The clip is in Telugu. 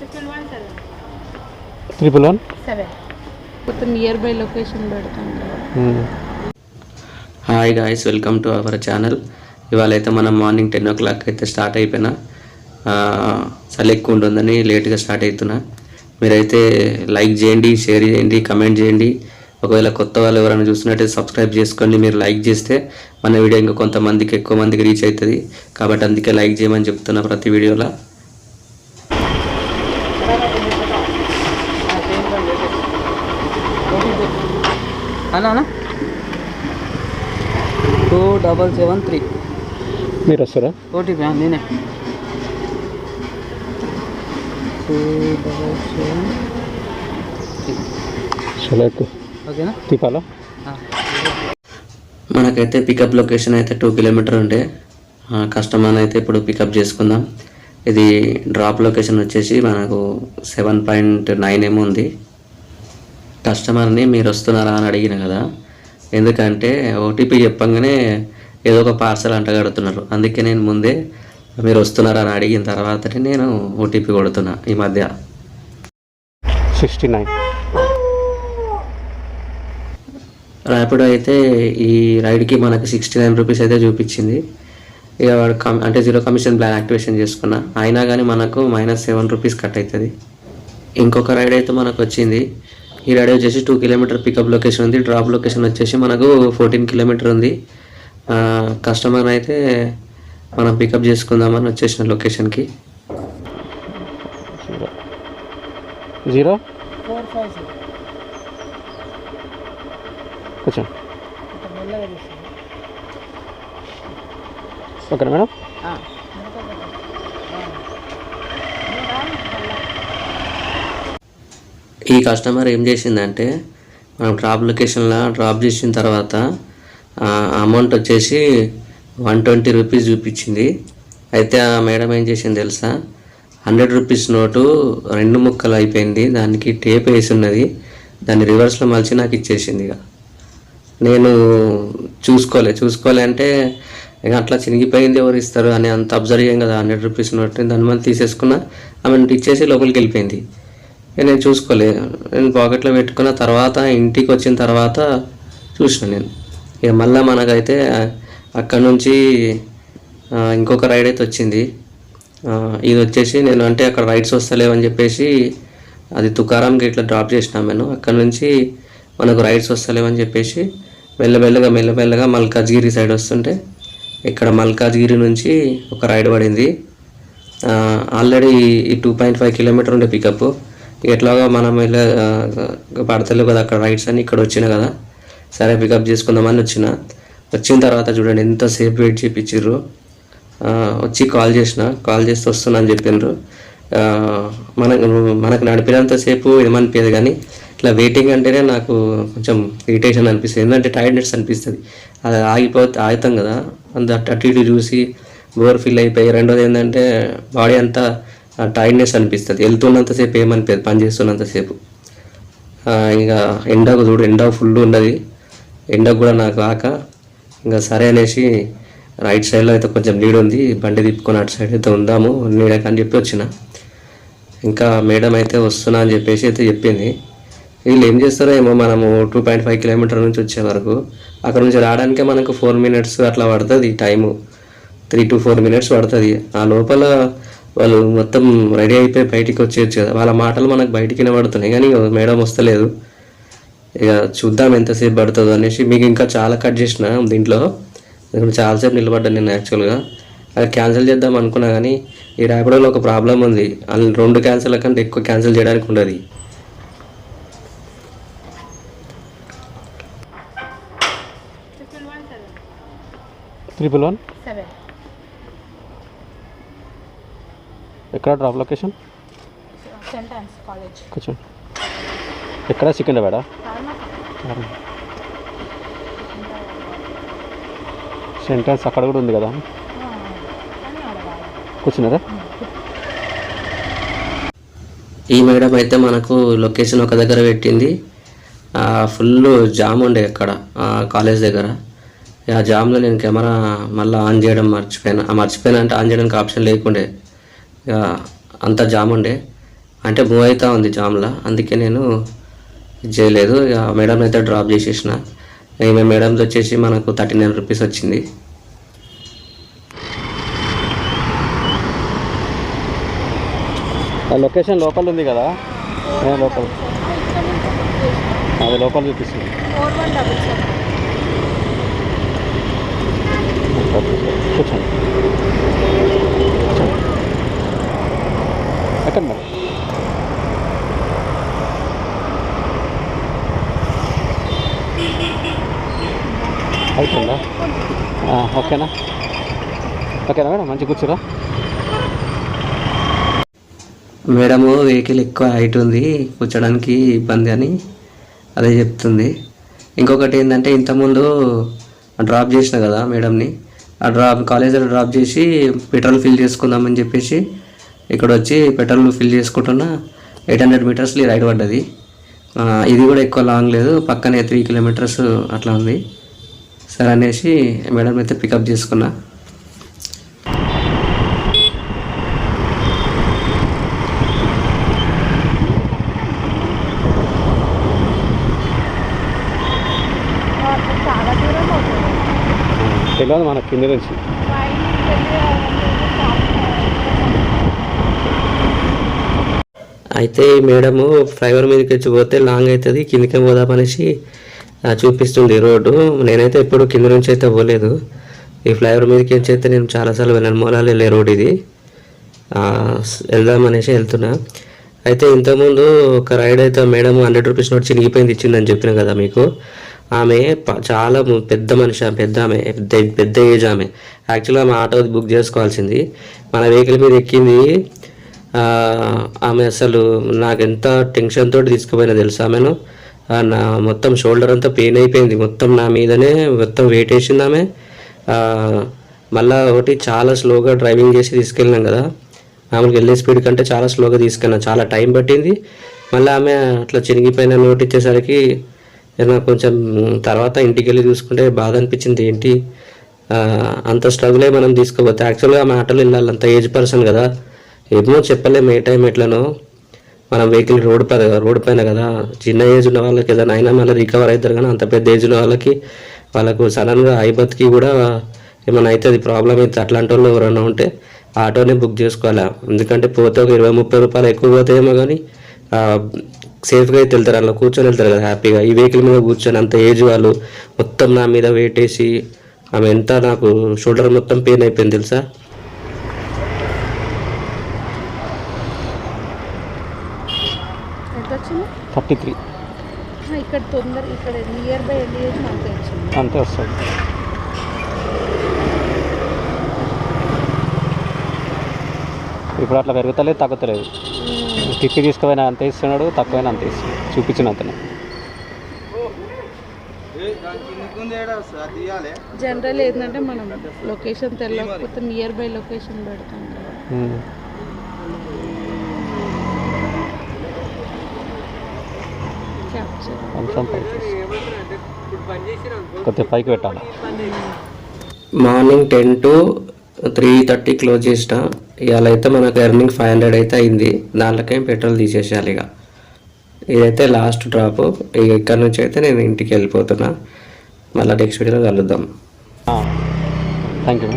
117 మొత్తం నియర్ బై లొకేషన్ పెడతాను. Hi guys, welcome to our channel. ఇవాళ అయితే మనం మార్నింగ్ 10 o'clock అయితే స్టార్ట్ అయిపోయినా. చలి ఎక్కువ ఉంటుందని లేట్గా స్టార్ట్ అవుతున్నా. మీరైతే లైక్ చేయండి, షేర్ చేయండి, కమెంట్ చేయండి. ఒకవేళ కొత్త వాళ్ళు ఎవరైనా చూసినట్టయితే సబ్స్క్రైబ్ చేసుకోండి. మీరు లైక్ చేస్తే మన వీడియో ఇంకా కొంతమందికి ఎక్కువ మందికి రీచ్ అవుతుంది. కాబట్టి అందుకే లైక్ చేయమని చెప్తున్నా ప్రతి వీడియోలో. అన్నా 2773 మీరు వస్తారా? ఓటీపీ నేనే 2773 ఓకేనా? తిప్పాలా? మనకైతే పికప్ లొకేషన్ అయితే 2 kilometers ఉండే. కస్టమర్ అయితే ఇప్పుడు పికప్ చేసుకుందాం. ఇది డ్రాప్ లొకేషన్ వచ్చేసి మనకు 7.9 ఏమో ఉంది. కస్టమర్ని మీరు వస్తున్నారా అని అడిగిన కదా, ఎందుకంటే ఓటీపీ చెప్పంగానే ఏదో ఒక పార్సల్ అంటగడుతున్నారు. అందుకే నేను ముందే మీరు వస్తున్నారా అని అడిగిన తర్వాతనే నేను ఓటీపీ కొడుతున్నా. ఈ మధ్య 69 ర్యాపిడో అయితే ఈ రైడ్కి మనకు 69 రూపీస్ అయితే చూపించింది. ఇక వాడు అంటే 0 commission ప్లాన్ యాక్టివేషన్ చేసుకున్నా, అయినా కానీ మనకు -7 రూపీస్ కట్ అవుతుంది. ఇంకొక రైడ్ అయితే మనకు వచ్చింది. ఈ రైడ్ వచ్చేసి 2 kilometers పికప్ లొకేషన్ ఉంది. డ్రాప్ లొకేషన్ వచ్చేసి మనకు 14 kilometers ఉంది. కస్టమర్ అయితే మనం పికప్ చేసుకుందామని వచ్చేసిన లొకేషన్కి. 0450 కొంచెం ఓకేనా మేడం? ఈ కస్టమర్ ఏం చేసిందంటే, మనం డ్రాప్ లొకేషన్లో డ్రాప్ చేసిన తర్వాత అమౌంట్ వచ్చేసి 120 రూపీస్ చూపించింది. అయితే ఆ మేడం ఏం చేసింది తెలుసా, 100 రూపీస్ నోటు 2 ముక్కలు అయిపోయింది, దానికి టేప్ వేసి ఉన్నది, దాన్ని రివర్స్లో మలిచి నాకు ఇచ్చేసింది. ఇక నేను చూసుకోలే అంటే ఇక అట్లా చినిగిపోయింది, ఎవరు ఇస్తారు అని అంత అబ్జర్వ్ చేయం కదా. 100 రూపీస్ నోట్ దాని మంది తీసేసుకున్నా, ఆమె ఇచ్చేసి లోపలికి వెళ్ళిపోయింది. నేను చూసుకోలేదు, నేను పాకెట్లో పెట్టుకున్న తర్వాత ఇంటికి వచ్చిన తర్వాత చూసిన నేను. ఇక మళ్ళీ మనకైతే అక్కడ నుంచి ఇంకొక రైడ్ అయితే వచ్చింది. ఇది వచ్చేసి నేను అంటే అక్కడ రైడ్స్ వస్తలేవని చెప్పేసి అది తుకారాంకి ఇట్లా డ్రాప్ చేసినాను నేను. అక్కడ నుంచి మనకు రైడ్స్ వస్తలేవని చెప్పేసి మెల్లమెల్లగా మల్కాజ్గిరి సైడ్ వస్తుంటే ఇక్కడ మల్కాజ్గిరి నుంచి ఒక రైడ్ పడింది. ఆల్రెడీ ఈ 2.5 kilometers ఉండే పికప్. ఎట్లాగా మనం పడతలేవు కదా అక్కడ రైడ్స్ అని, ఇక్కడ వచ్చిన కదా సరే పికప్ చేసుకుందామని వచ్చిన తర్వాత చూడండి ఎంతసేపు వెయిట్ చేయించారు. వచ్చి కాల్ చేస్తే వస్తున్నా అని చెప్పిండ్రు. మనకు నడిపినంతసేపు ఏమనిపించదు, కానీ ఇట్లా వెయిటింగ్ అంటేనే నాకు కొంచెం ఇరిటేషన్ అనిపిస్తుంది. ఎందుకంటే టైర్డ్నెస్ అనిపిస్తుంది. అది ఆగుతాం కదా, అటు ఇటు చూసి బోర్ ఫీల్ అయిపోయి. రెండోది ఏంటంటే బాడీ అంతా టైర్డ్నెస్ అనిపిస్తుంది. వెళ్తున్నంతసేపు ఏమనిపించదు, పని చేస్తున్నంతసేపు. ఇంకా ఎండ ఫుల్ ఉన్నది, ఎండకు కూడా నాకు కాక ఇంకా సరే అనేసి రైట్ సైడ్లో అయితే కొంచెం నీడ ఉంది, బండి తిప్పుకొని అటు సైడ్ అయితే ఉందాము నీడకి అని చెప్పి వచ్చిన. ఇంకా మేడం అయితే వస్తున్నా అని చెప్పేసి అయితే చెప్పింది. వీళ్ళు ఏం చేస్తారో ఏమో, మనము 2.5 kilometers నుంచి వచ్చే వరకు అక్కడ నుంచి రావడానికే మనకు 4 minutes అట్లా పడుతుంది టైము. 3 to 4 minutes పడుతుంది. ఆ లోపల వాళ్ళు మొత్తం రెడీ అయిపోయి బయటికి వచ్చేయచ్చు కదా. వాళ్ళ మాటలు మనకు బయటికి వినబడుతున్నాయి, కానీ మేడం వస్తలేదు. ఇక చూద్దాం ఎంతసేపు పడుతుందో అనేసి మీకు ఇంకా చాలా కట్ చేసిన దీంట్లో. ఇప్పుడు చాలాసేపు నిలబడ్డాను నేను. యాక్చువల్గా అది క్యాన్సిల్ చేద్దాం అనుకున్నా, కానీ ఈ ర్యాపిడోలో ఒక ప్రాబ్లం ఉంది. వాళ్ళు 2 క్యాన్సిల్ కంటే ఎక్కువ క్యాన్సిల్ చేయడానికి ఉండదు. ఎక్కడ డ్రాప్ లొకేషన్? కొంచెం ఎక్కడ? సికింద్రాబాద్. సెంటెన్స్ అక్కడ కూడా ఉంది కదా, కూర్చున్నారా? ఈ మేడం అయితే మనకు లొకేషన్ ఒక దగ్గర పెట్టింది. ఫుల్ జామ్ ఉండే అక్కడ కాలేజ్ దగ్గర. ఆ జామ్లో నేను కెమెరా మళ్ళీ ఆన్ చేయడం మర్చిపోయినా అంటే ఆన్ చేయడానికి ఆప్షన్ లేకుండే, అంత జామ్ ఉండే. అంటే మూవ్ అవుతా ఉంది జామ్లా, అందుకే నేను ఇది చేయలేదు. ఇక మేడం అయితే డ్రాప్ చేసేసిన. ఈమె మేడంతో వచ్చేసి మనకు 39 రూపీస్ వచ్చింది. లొకేషన్ లోపల ఉంది కదా, లోపల అది లోపల చూపిస్తుంది. కూర్చోండి ఎక్కడ మేడం? అవుతుందా? ఓకేనా మేడం, మంచి కూర్చోరా. మేడము వెహికల్ ఎక్కువ హైట్ ఉంది, కూర్చోడానికి ఇబ్బంది అని అదే చెప్తుంది. ఇంకొకటి ఏంటంటే, ఇంతకుముందు డ్రాప్ చేసిన కదా మేడంని, కాలేజీలో డ్రాప్ చేసి పెట్రోల్ ఫిల్ చేసుకుందామని చెప్పేసి ఇక్కడ వచ్చి పెట్రోల్ ఫిల్ చేసుకుంటున్నా 800 మీటర్స్ రైడ్ పడ్డది. ఇది కూడా ఎక్కువ లాంగ్ లేదు, పక్కనే 3 కిలోమీటర్స్ అట్లా ఉంది. సరే అనేసి మేడం అయితే పికప్ చేసుకున్నా. తెలియదు మన కింద నుంచి. అయితే మేడము ఫ్లైఓవర్ మీదకి వచ్చి పోతే లాంగ్ అవుతుంది, కిందకే పోదామనేసి చూపిస్తుంది రోడ్డు. నేనైతే ఎప్పుడు కింద నుంచి అయితే పోలేదు. ఈ ఫ్లైఓవర్ మీదకి వచ్చి అయితే నేను చాలాసార్లు వెళ్ళాను. మూలాలు వెళ్ళే రోడ్ ఇది. వెళ్దామనేసి వెళ్తున్నా. అయితే ఇంతకుముందు ఒక రైడ్ అయితే మేడం 100 రూపీస్ నోట్ చినిగిపోయింది ఇచ్చిందని చెప్పిన కదా మీకు. ఆమె చాలా పెద్ద మనిషి, పెద్ద ఏజ్ ఆమె. యాక్చువల్గా ఆమె ఆటో బుక్ చేసుకోవాల్సింది, మన వెహికల్ మీద ఎక్కింది. ఆమె అసలు నాకు ఎంత టెన్షన్ తోటి తీసుకుపోయినా తెలుసు. ఆమెను నా మొత్తం షోల్డర్ అంతా పెయిన్ అయిపోయింది, మొత్తం నా మీదనే మొత్తం వెయిట్ వేసింది ఆమె. మళ్ళీ ఒకటి చాలా స్లోగా డ్రైవింగ్ చేసి తీసుకెళ్ళినాం కదా, ఆమెకు వెళ్ళే స్పీడ్ కంటే చాలా స్లోగా తీసుకెళ్ళినా, చాలా టైం పట్టింది. మళ్ళీ ఆమె అట్లా చినిగిపోయిన నోట్ ఇచ్చేసరికి నాకు కొంచెం తర్వాత ఇంటికి వెళ్ళి చూసుకుంటే బాధ అనిపించింది. ఏంటి అంత స్ట్రగుల్ అయ్యి మనం తీసుకోపోతే, యాక్చువల్గా ఆమె ఆటోలో వెళ్ళాలి, అంత ఏజ్ పర్సన్ కదా, ఏమో చెప్పలేము ఏ టైం ఎట్లనో. మనం వెహికల్ రోడ్ పైన కదా, చిన్న ఏజ్ ఉన్న వాళ్ళకి ఏదైనా అయినా మళ్ళీ రికవర్ అవుతారు, కానీ అంత పెద్ద ఏజ్ ఉన్న వాళ్ళకు సడన్గా ఐబత్కి కూడా ఏమైనా అవుతుంది, ప్రాబ్లం అవుతుంది. అట్లాంటి వాళ్ళు ఎవరైనా ఉంటే ఆటోనే బుక్ చేసుకోవాలి. ఎందుకంటే పోతే ఒక 20-30 రూపాయలు ఎక్కువ పోతాయేమో, కానీ సేఫ్గా అయితే వెళ్తారు, అలా కూర్చొని వెళ్తారు కదా హ్యాపీగా. ఈ వెహికల్ మీద కూర్చొని అంత ఏజ్ వాళ్ళు మొత్తం నా మీద వెయిట్ వేసి ఆమె ఎంత, నాకు షోల్డర్ మొత్తం పెయిన్ అయిపోయింది తెలుసా. ఎంత వచ్చింది? 33. ఇక్కడ తొందర ఇక్కడ నియర్ బై ఎన్ని చేసిన అంతే వచ్చింది, అంతే వస్తుంది. ఇప్పుడు అట్లా పెరుగుతలేదు, తగ్గుతలేదు. టిక్కి తీసుకుపోయినా అంతే ఇస్తున్నాడు, తక్కువైనా అంతే ఇస్తున్నాడు, చూపించిన అతను. జనరల్ ఏంటంటే మనం లొకేషన్ తెలియకపోతే నియర్ బై లొకేషన్ పెడతాం కదా. కొంచెం పైకి కొద్దిగా పైకి పెట్టాలి. మార్నింగ్ 10 to 3:30 క్లోజ్ చేసిన. ఇవాళ అయితే మనకు ఎర్నింగ్ 500 అయితే అయింది. దాంట్లోకేం పెట్రోల్ తీసేసేయాలి. ఇక ఇదైతే లాస్ట్ డ్రాప్. ఇక ఇక్కడ నుంచి అయితే నేను ఇంటికి వెళ్ళిపోతున్నా. మళ్ళీ నెక్స్ట్ వీడియోలో కలుద్దాం. Thank you.